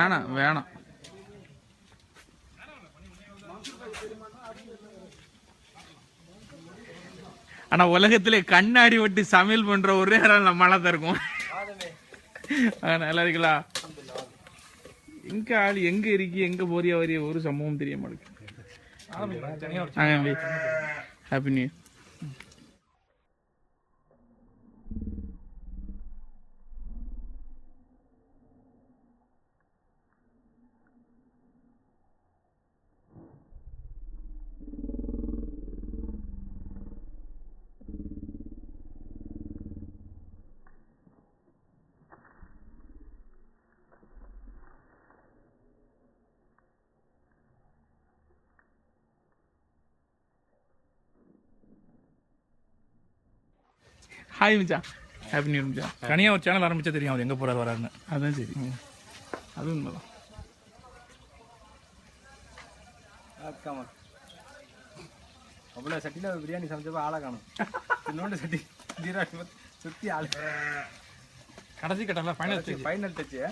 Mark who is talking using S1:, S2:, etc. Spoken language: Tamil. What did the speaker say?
S1: வேணாம் வேணாம். ஆனா உலகத்திலே கண்ணாடி ஒட்டி சமையல் பண்ற ஒரே இடம் நம்மளால தான் இருக்கும். நல்லா இருக்கலா? எங்க ஆள் எங்க இருக்கி எங்க போறியா வரிய ஒரு சம்பவம் தெரிய மாட்டேங்குது. Happy new year. ஹாய் மச்சான், ஹாப்பி நியூ இயர் மச்சான்.
S2: தனியாக ஒரு சேனல் ஆரம்பிச்சா தெரியும் அவர் எங்கே போகிறார் வராருன்னு.
S1: அதான் சரி, அது உண்மைதான்.
S3: அவ்வளோ சட்டியில் பிரியாணி சமைச்சப்போ ஆளை காணும். இன்னொன்று சட்டி சுற்றி ஆள்
S2: கடைசி கட்டல ஃபைனல்
S3: டச்சு